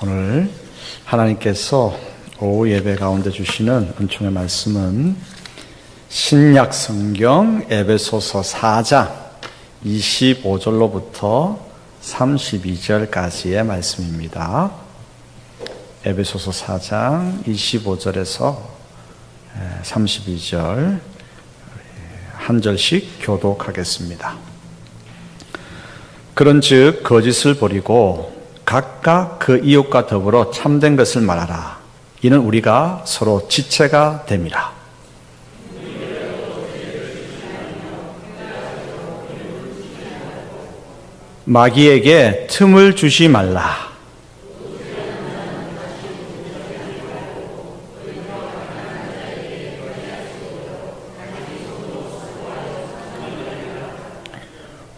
오늘 하나님께서 오후 예배 가운데 주시는 은총의 말씀은 신약 성경 에베소서 4장 25절로부터 32절까지의 말씀입니다. 에베소서 4장 25절에서 32절 한 절씩 교독하겠습니다. 그런즉 거짓을 버리고 각각 그 이웃과 더불어 참된 것을 말하라. 이는 우리가 서로 지체가 됨이라. 마귀에게 틈을 주지 말라.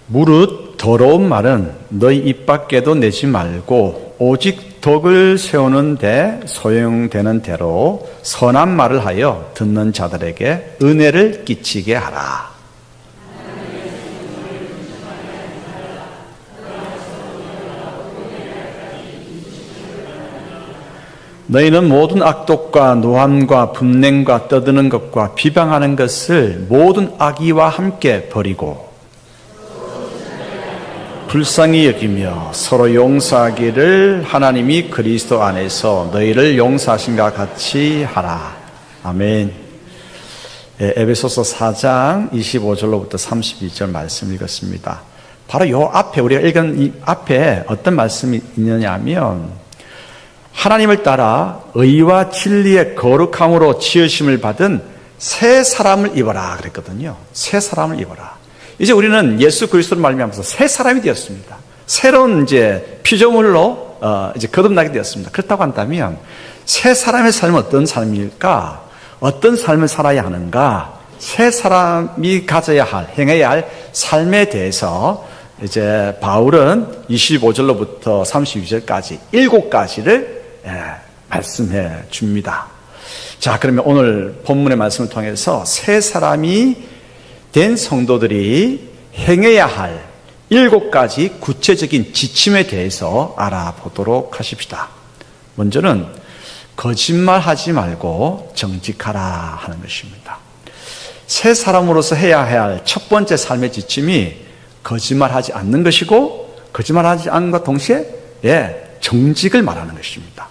무릇 더러운 말은 너희 입 밖에도 내지 말고 오직 덕을 세우는 데 소용되는 대로 선한 말을 하여 듣는 자들에게 은혜를 끼치게 하라. 너희는 모든 악독과 노함과 분냉과 떠드는 것과 비방하는 것을 모든 악의와 함께 버리고 불쌍히 여기며 서로 용서하기를 하나님이 그리스도 안에서 너희를 용서하신과 같이 하라. 아멘. 에베소서 4장 25절로부터 32절 말씀 읽었습니다. 바로 요 앞에 우리가 읽은 이 앞에 어떤 말씀이 있느냐 하면 하나님을 따라 의와 진리의 거룩함으로 지으심을 받은 새 사람을 입어라 그랬거든요. 새 사람을 입어라. 이제 우리는 예수 그리스도를 말미암아서 새 사람이 되었습니다. 새로운 이제 피조물로 이제 거듭나게 되었습니다. 그렇다고 한다면 새 사람의 삶은 어떤 삶일까? 어떤 삶을 살아야 하는가? 새 사람이 가져야 할, 행해야 할 삶에 대해서 이제 바울은 25절로부터 32절까지 7가지를 말씀해 줍니다. 자, 그러면 오늘 본문의 말씀을 통해서 새 사람이 된 성도들이 행해야 할 7가지 구체적인 지침에 대해서 알아보도록 하십시다. 먼저는 거짓말하지 말고 정직하라 하는 것입니다. 새 사람으로서 해야 할 첫 번째 삶의 지침이 거짓말하지 않는 것이고 거짓말하지 않는 것과 동시에 정직을 말하는 것입니다.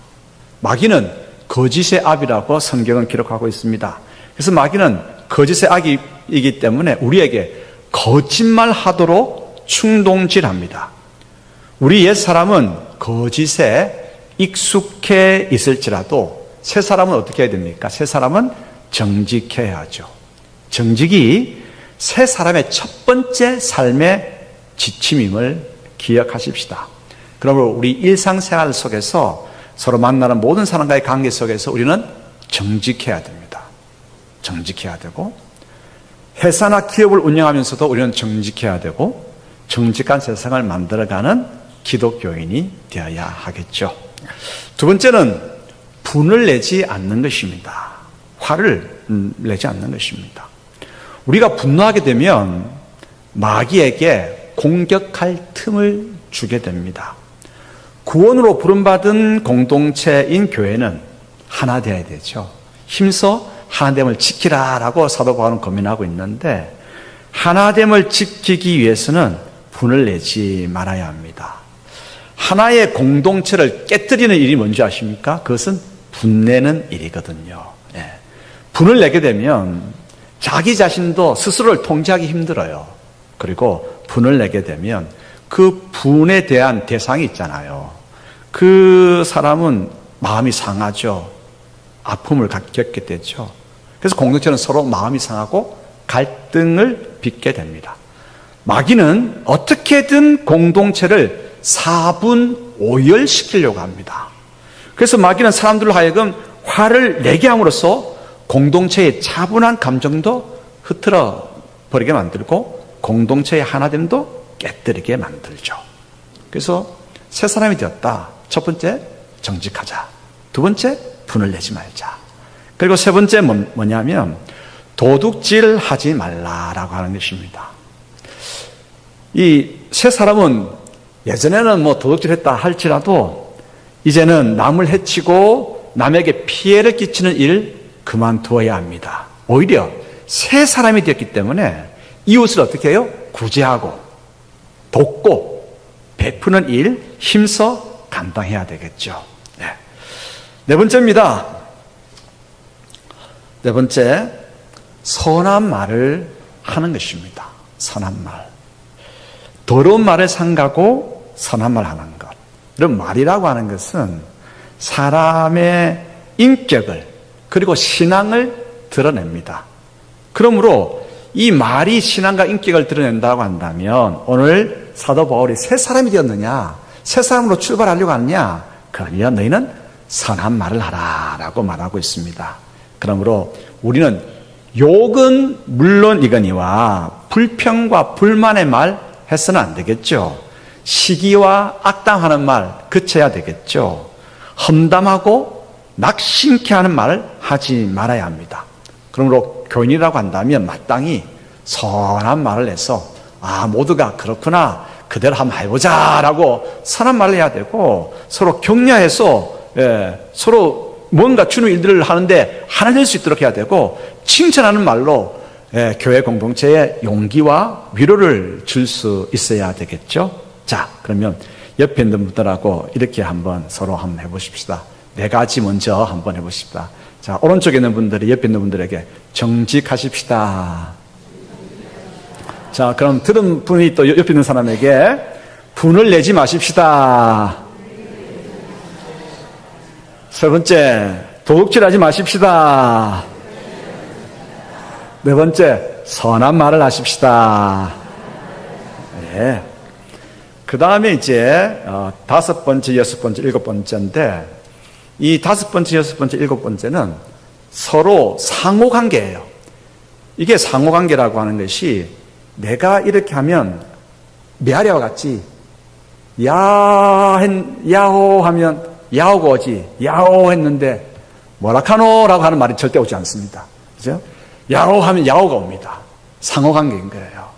마귀는 거짓의 압이라고 성경은 기록하고 있습니다. 그래서 마귀는 거짓의 악이기 때문에 우리에게 거짓말하도록 충동질합니다. 우리 옛사람은 거짓에 익숙해 있을지라도 새 사람은 어떻게 해야 됩니까? 새 사람은 정직해야 하죠. 정직이 새 사람의 첫 번째 삶의 지침임을 기억하십시다. 그러므로 우리 일상생활 속에서 서로 만나는 모든 사람과의 관계 속에서 우리는 정직해야 됩니다. 정직해야 되고 회사나 기업을 운영하면서도 우리는 정직해야 되고 정직한 세상을 만들어가는 기독교인이 되어야 하겠죠. 두 번째는 분을 내지 않는 것입니다. 화를 내지 않는 것입니다. 우리가 분노하게 되면 마귀에게 공격할 틈을 주게 됩니다. 구원으로 부름받은 공동체인 교회는 하나 되어야 되죠. 힘써 하나됨을 지키라라고 사도 바울은 고민하고 있는데 하나됨을 지키기 위해서는 분을 내지 말아야 합니다. 하나의 공동체를 깨뜨리는 일이 뭔지 아십니까? 그것은 분내는 일이거든요. 분을 내게 되면 자기 자신도 스스로를 통제하기 힘들어요. 그리고 분을 내게 되면 그 분에 대한 대상이 있잖아요. 그 사람은 마음이 상하죠. 아픔을 겪게 되죠. 그래서 공동체는 서로 마음이 상하고 갈등을 빚게 됩니다. 마귀는 어떻게든 공동체를 4분 5열시키려고 합니다. 그래서 마귀는 사람들로 하여금 화를 내게 함으로써 공동체의 차분한 감정도 흐트러 버리게 만들고 공동체의 하나됨도 깨뜨리게 만들죠. 그래서 새 사람이 되었다. 첫 번째, 정직하자. 두 번째, 분을 내지 말자. 그리고 세 번째 뭐냐면 도둑질 하지 말라라고 하는 것입니다. 이 세 사람은 예전에는 도둑질 했다 할지라도 이제는 남을 해치고 남에게 피해를 끼치는 일 그만두어야 합니다. 오히려 새 사람이 되었기 때문에 이웃을 어떻게 해요? 구제하고 돕고 베푸는 일 힘써 감당해야 되겠죠. 네 번째입니다. 네 번째, 선한 말을 하는 것입니다. 선한 말. 더러운 말을 삼가고 선한 말 하는 것. 이런 말이라고 하는 것은 사람의 인격을 그리고 신앙을 드러냅니다. 그러므로 이 말이 신앙과 인격을 드러낸다고 한다면 오늘 사도 바울이 새 사람이 되었느냐, 새 사람으로 출발하려고 하느냐, 그러면 너희는 선한 말을 하라라고 말하고 있습니다. 그러므로 우리는 욕은 물론이거니와 불평과 불만의 말 해서는 안 되겠죠. 시기와 악담하는 말 그쳐야 되겠죠. 험담하고 낙심케 하는 말을 하지 말아야 합니다. 그러므로 교인이라고 한다면 마땅히 선한 말을 해서 모두가 그렇구나, 그대로 한번 해보자라고 선한 말을 해야 되고, 서로 격려해서 서로 뭔가 주는 일들을 하는데 하나 될 수 있도록 해야 되고, 칭찬하는 말로 교회 공동체에 용기와 위로를 줄 수 있어야 되겠죠. 자, 그러면 옆에 있는 분들하고 이렇게 한번 서로 한번 해보십시다. 네 가지 먼저 한번 해보십시다. 자, 오른쪽에 있는 분들이 옆에 있는 분들에게 정직하십시다. 자, 그럼 들은 분이 또 옆에 있는 사람에게 분을 내지 마십시다. 세 번째, 도둑질하지 마십시다. 네 번째, 선한 말을 하십시다. 네. 그 다음에 이제 다섯 번째, 여섯 번째, 일곱 번째인데, 이 다섯 번째, 여섯 번째, 일곱 번째는 서로 상호관계예요. 이게 상호관계라고 하는 것이 내가 이렇게 하면 메아리와 같이 야호 하면 야호가 오지, 야호 했는데 뭐라카노라고 하는 말이 절대 오지 않습니다. 그죠? 야호 하면 야호가 옵니다. 상호관계인 거예요.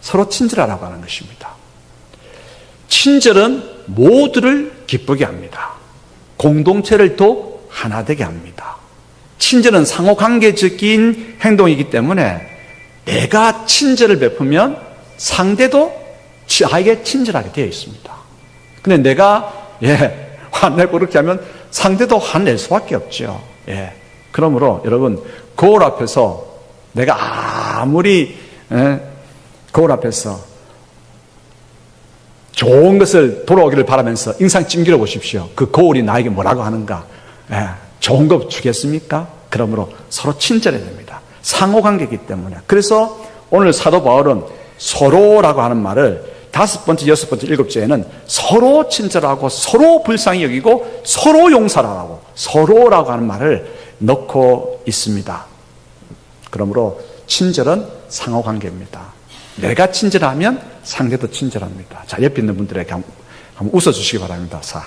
서로 친절하라고 하는 것입니다. 친절은 모두를 기쁘게 합니다. 공동체를 또 하나 되게 합니다. 친절은 상호관계적인 행동이기 때문에 내가 친절을 베푸면 상대도 나에게 친절하게 되어 있습니다. 근데 내가 화내고 그렇게 하면 상대도 화낼 수밖에 없죠. 그러므로 여러분, 거울 앞에서 내가 아무리 거울 앞에서 좋은 것을 돌아오기를 바라면서 인상 찡기려 보십시오. 그 거울이 나에게 뭐라고 하는가? 좋은 거 주겠습니까? 그러므로 서로 친절해야 됩니다. 상호관계이기 때문에. 그래서 오늘 사도 바울은 서로라고 하는 말을 다섯 번째, 여섯 번째, 일곱째에는 서로 친절하고 서로 불쌍히 여기고 서로 용서하라고, 서로라고 하는 말을 넣고 있습니다. 그러므로 친절은 상호관계입니다. 내가 친절하면 상대도 친절합니다. 자, 옆에 있는 분들에게 한번 웃어주시기 바랍니다. 자.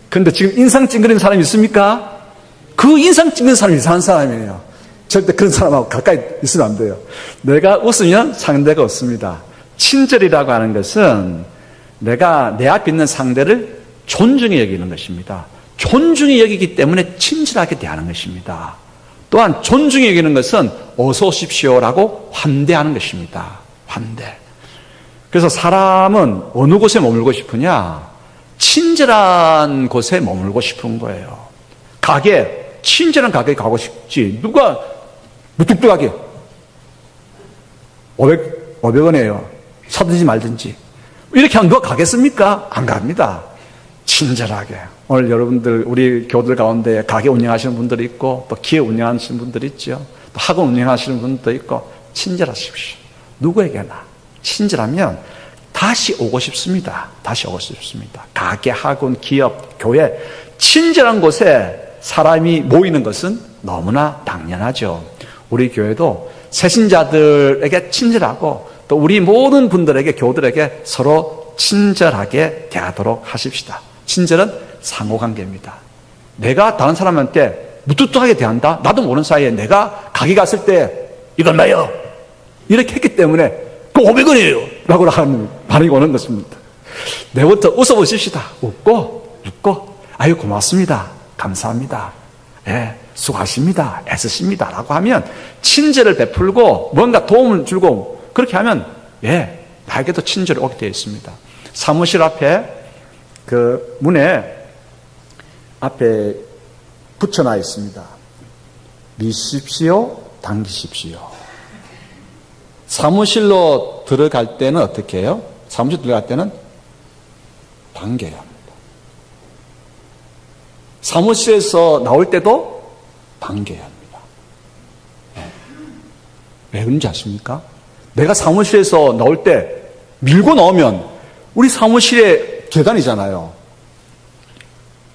근데 지금 인상 찡그리는 사람이 있습니까? 그 인상 찡그리는 사람이 이상한 사람이에요. 절대 그런 사람하고 가까이 있으면 안 돼요. 내가 웃으면 상대가 웃습니다. 친절이라고 하는 것은 내가 내 앞에 있는 상대를 존중히 여기는 것입니다. 존중히 여기기 때문에 친절하게 대하는 것입니다. 또한 존중히 여기는 것은 어서 오십시오라고 환대하는 것입니다. 환대. 그래서 사람은 어느 곳에 머물고 싶으냐? 친절한 곳에 머물고 싶은 거예요. 가게, 친절한 가게에 가고 싶지. 누가 무뚝뚝하게 500원이에요. 사든지 말든지. 이렇게 하면 누가 가겠습니까? 안 갑니다. 친절하게. 오늘 여러분들, 우리 교들 가운데 가게 운영하시는 분들이 있고, 또 기업 운영하시는 분들이 있죠. 또 학원 운영하시는 분도 있고, 친절하십시오. 누구에게나. 친절하면 다시 오고 싶습니다. 다시 오고 싶습니다. 가게, 학원, 기업, 교회, 친절한 곳에 사람이 모이는 것은 너무나 당연하죠. 우리 교회도 새신자들에게 친절하고 또 우리 모든 분들에게, 교우들에게 서로 친절하게 대하도록 하십시다. 친절은 상호관계입니다. 내가 다른 사람한테 무뚝뚝하게 대한다? 나도 모르는 사이에 내가 가게 갔을 때 이건 나요. 이렇게 했기 때문에 그 500원이에요. 라고 하는 반응이 오는 것입니다. 내부터 웃어보십시다. 웃고, 아유, 고맙습니다. 감사합니다. 예, 수고하십니다. 애쓰십니다. 라고 하면 친절을 베풀고 뭔가 도움을 주고 그렇게 하면, 예, 나에게도 친절이 오게 되어 있습니다. 사무실 앞에 그 문에 앞에 붙여놔 있습니다. 미십시오, 당기십시오. 사무실로 들어갈 때는 어떻게 해요? 사무실 들어갈 때는 당겨야 합니다. 사무실에서 나올 때도 당겨야 합니다. 왜 그런지 아십니까? 내가 사무실에서 나올 때 밀고 나오면 우리 사무실에 계단이잖아요.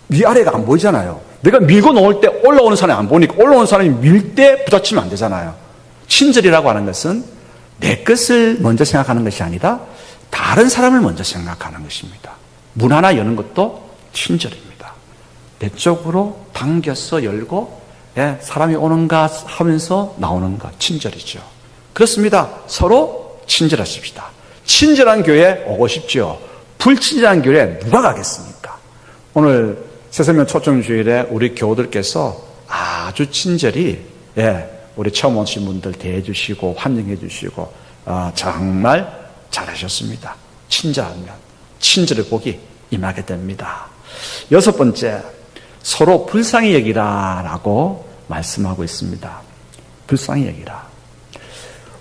위아래가 안 보이잖아요. 내가 밀고 나올 때 올라오는 사람이 안 보니까 올라오는 사람이 밀 때 부딪히면 안 되잖아요. 친절이라고 하는 것은 내 것을 먼저 생각하는 것이 아니라 다른 사람을 먼저 생각하는 것입니다. 문 하나 여는 것도 친절입니다. 내 쪽으로 당겨서 열고, 예, 사람이 오는가 하면서 나오는가, 친절이죠. 그렇습니다. 서로 친절하십시다. 친절한 교회 오고 싶죠. 불친절한 교회에 누가 가겠습니까? 오늘 새생명 초청주일에 우리 교우들께서 아주 친절히, 예, 우리 처음 오신 분들 대해 주시고 환영해 주시고 정말 잘하셨습니다. 친절하면 친절의 복이 임하게 됩니다. 여섯 번째, 서로 불쌍히 여기라라고 말씀하고 있습니다. 불쌍히 여기라.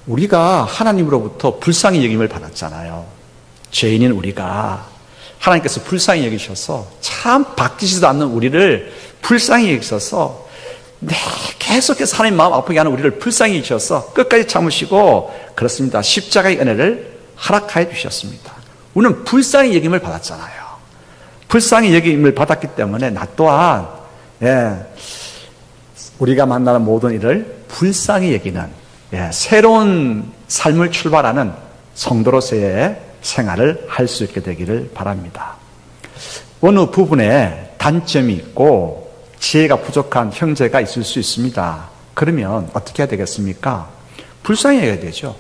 우리가 하나님으로부터 불쌍히 여김을 받았잖아요. 죄인인 우리가 하나님께서 불쌍히 여기셔서 참 바뀌지도 않는 우리를 불쌍히 여기셔서 계속해서 하나님 마음 아프게 하는 우리를 불쌍히 여기셔서 끝까지 참으시고, 그렇습니다, 십자가의 은혜를 허락하여 주셨습니다. 우리는 불쌍히 여김을 받았잖아요. 불쌍히 여김을 받았기 때문에 나 또한, 예, 우리가 만나는 모든 일을 불쌍히 여기는, 예, 새로운 삶을 출발하는 성도로서의 생활을 할 수 있게 되기를 바랍니다. 어느 부분에 단점이 있고 지혜가 부족한 형제가 있을 수 있습니다. 그러면 어떻게 해야 되겠습니까? 불쌍히 여겨야 되죠.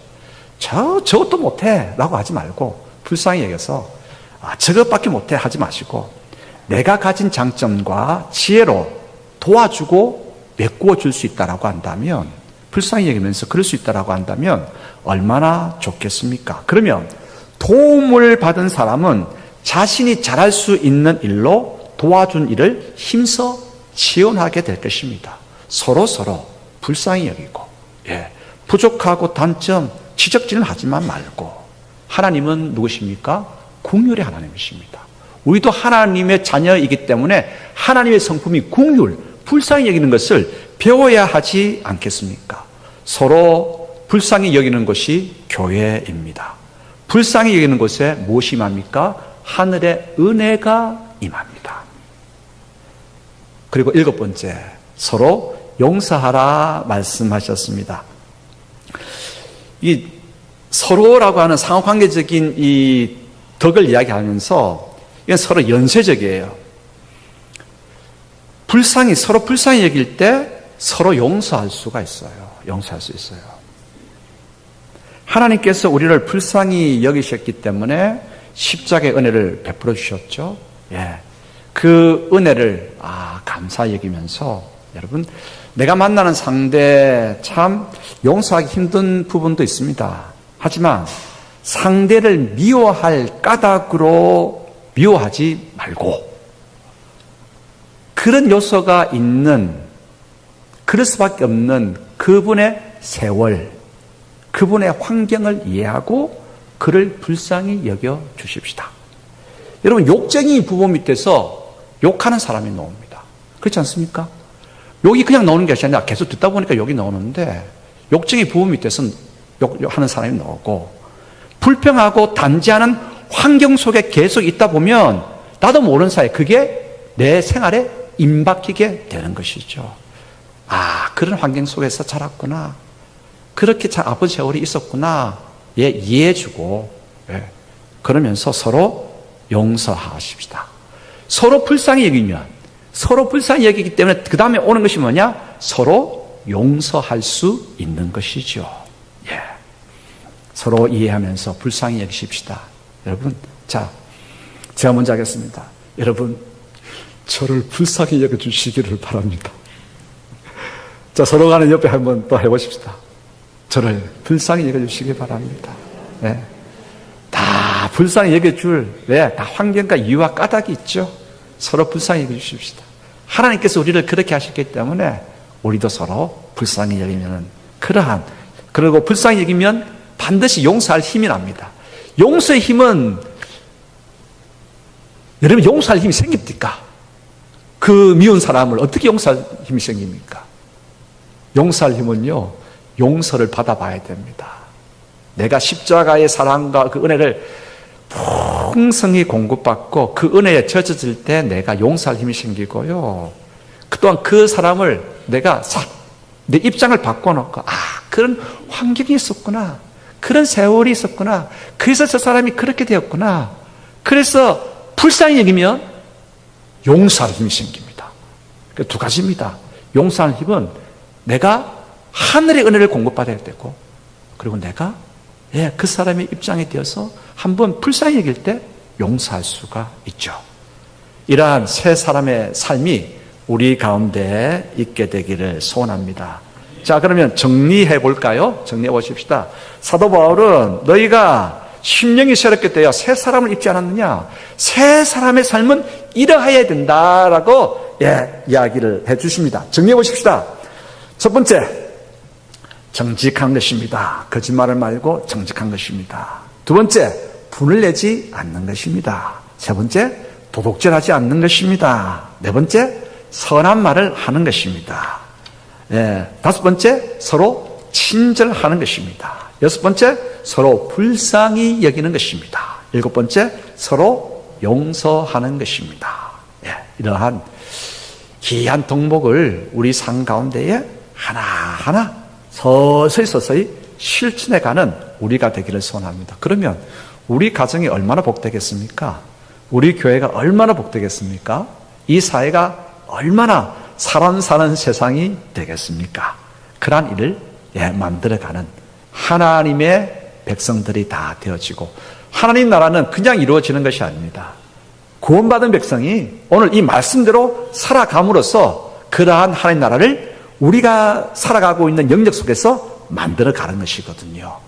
저것도 못해 라고 하지 말고 불쌍히 여겨서 저것밖에 못해 하지 마시고 내가 가진 장점과 지혜로 도와주고 메꾸어 줄 수 있다라고 한다면, 불쌍히 여기면서 그럴 수 있다라고 한다면 얼마나 좋겠습니까? 그러면 도움을 받은 사람은 자신이 잘할 수 있는 일로 도와준 일을 힘써 지원하게 될 것입니다. 서로 불쌍히 여기고, 예, 부족하고 단점 지적질은 하지만 말고, 하나님은 누구십니까? 긍휼의 하나님이십니다. 우리도 하나님의 자녀이기 때문에 하나님의 성품이 긍휼, 불쌍히 여기는 것을 배워야 하지 않겠습니까? 서로 불쌍히 여기는 것이 교회입니다. 불쌍히 여기는 곳에 무엇이 임합니까? 하늘의 은혜가 임합니다. 그리고 일곱 번째, 서로 용서하라 말씀하셨습니다. 이 서로라고 하는 상호관계적인 이 덕을 이야기하면서 이건 서로 연쇄적이에요. 서로 불쌍히 여길 때 서로 용서할 수가 있어요. 용서할 수 있어요. 하나님께서 우리를 불쌍히 여기셨기 때문에 십자가의 은혜를 베풀어 주셨죠. 예. 그 은혜를 감사히 여기면서, 여러분, 내가 만나는 상대 참 용서하기 힘든 부분도 있습니다. 하지만 상대를 미워할 까닭으로 미워하지 말고, 그런 요소가 있는, 그럴 수밖에 없는 그분의 세월, 그분의 환경을 이해하고 그를 불쌍히 여겨 주십시다. 여러분, 욕쟁이 부모 밑에서 욕하는 사람이 나옵니다. 그렇지 않습니까? 욕이 그냥 나오는 것이 아니라 계속 듣다 보니까 욕이 나오는데, 욕쟁이 부모 밑에서 욕하는 사람이 나오고, 불평하고 단지하는 환경 속에 계속 있다 보면 나도 모르는 사이에 그게 내 생활에 임박히게 되는 것이죠. 그런 환경 속에서 자랐구나, 그렇게 참 아픈 세월이 있었구나, 예, 이해해주고, 예, 그러면서 서로 용서하십시다. 서로 불쌍히 여기면, 서로 불쌍히 여기기 때문에 그 다음에 오는 것이 뭐냐? 서로 용서할 수 있는 것이죠. 예, 서로 이해하면서 불쌍히 여기십시다. 여러분, 자, 제가 먼저 하겠습니다. 여러분, 저를 불쌍히 여겨주시기를 바랍니다. 자, 서로 가는 옆에 한번 또 해보십시다. 저를 불쌍히 여겨주시기 바랍니다. 네. 다 불쌍히 여겨줄, 왜? 다 환경과 이유와 까닭이 있죠. 서로 불쌍히 여겨주십시다. 하나님께서 우리를 그렇게 하셨기 때문에 우리도 서로 불쌍히 여기면 그리고 불쌍히 여기면 반드시 용서할 힘이 납니다. 용서의 힘은, 여러분, 용서할 힘이 생깁니까? 그 미운 사람을 어떻게 용서할 힘이 생깁니까? 용서할 힘은요, 용서를 받아봐야 됩니다. 내가 십자가의 사랑과 그 은혜를 풍성히 공급받고 그 은혜에 젖어질 때 내가 용서할 힘이 생기고요. 그동안 그 사람을 내가 내 입장을 바꿔놓고, 그런 환경이 있었구나. 그런 세월이 있었구나. 그래서 저 사람이 그렇게 되었구나. 그래서 불쌍히 여기면 용서할 힘이 생깁니다. 두 가지입니다. 용서할 힘은 내가 하늘의 은혜를 공급받아야 되고, 그리고 내가 그 사람의 입장에 되어서 한번 불쌍히 여길 때 용서할 수가 있죠. 이러한 세 사람의 삶이 우리 가운데 있게 되기를 소원합니다. 자, 그러면 정리해 볼까요? 정리해 보십시다. 사도 바울은 너희가 심령이 새롭게 되어 새 사람을 입지 않았느냐? 새 사람의 삶은 이러해야 된다라고 이야기를 해 주십니다. 정리해 보십시다. 첫 번째, 정직한 것입니다. 거짓말을 말고 정직한 것입니다. 두 번째, 분을 내지 않는 것입니다. 세 번째, 도둑질하지 않는 것입니다. 네 번째, 선한 말을 하는 것입니다. 다섯 번째, 서로 친절하는 것입니다. 여섯 번째, 서로 불쌍히 여기는 것입니다. 일곱 번째, 서로 용서하는 것입니다. 이러한 귀한 덕목을 우리 삶 가운데에 하나하나 서서히 실천해가는 우리가 되기를 소원합니다. 그러면 우리 가정이 얼마나 복되겠습니까? 우리 교회가 얼마나 복되겠습니까? 이 사회가 얼마나 사람 사는 세상이 되겠습니까? 그러한 일을 만들어가는 하나님의 백성들이 다 되어지고, 하나님 나라는 그냥 이루어지는 것이 아닙니다. 구원받은 백성이 오늘 이 말씀대로 살아감으로써 그러한 하나님 나라를 우리가 살아가고 있는 영역 속에서 만들어가는 것이거든요.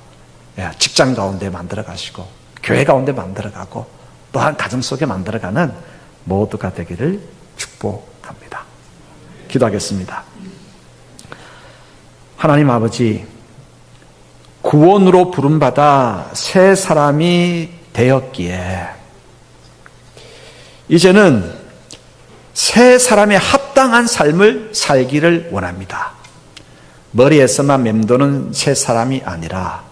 직장 가운데 만들어가시고, 교회 가운데 만들어가고, 또한 가정 속에 만들어가는 모두가 되기를 축복합니다. 기도하겠습니다. 하나님 아버지, 구원으로 부름받아 새 사람이 되었기에 이제는 새 사람의 합당한 삶을 살기를 원합니다. 머리에서만 맴도는 새 사람이 아니라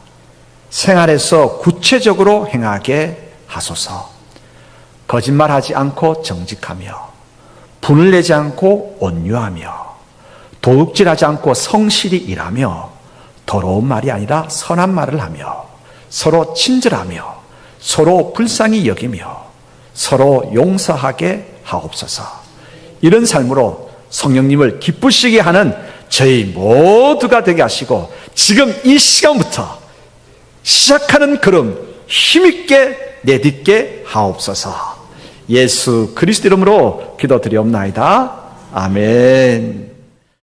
생활에서 구체적으로 행하게 하소서. 거짓말하지 않고 정직하며, 분을 내지 않고 온유하며, 도둑질하지 않고 성실히 일하며, 더러운 말이 아니라 선한 말을 하며, 서로 친절하며, 서로 불쌍히 여기며, 서로 용서하게 하옵소서. 이런 삶으로 성령님을 기쁘시게 하는 저희 모두가 되게 하시고, 지금 이 시간부터 시작하는 걸음 힘있게 내딛게 하옵소서. 예수 그리스도 이름으로 기도드리옵나이다. 아멘.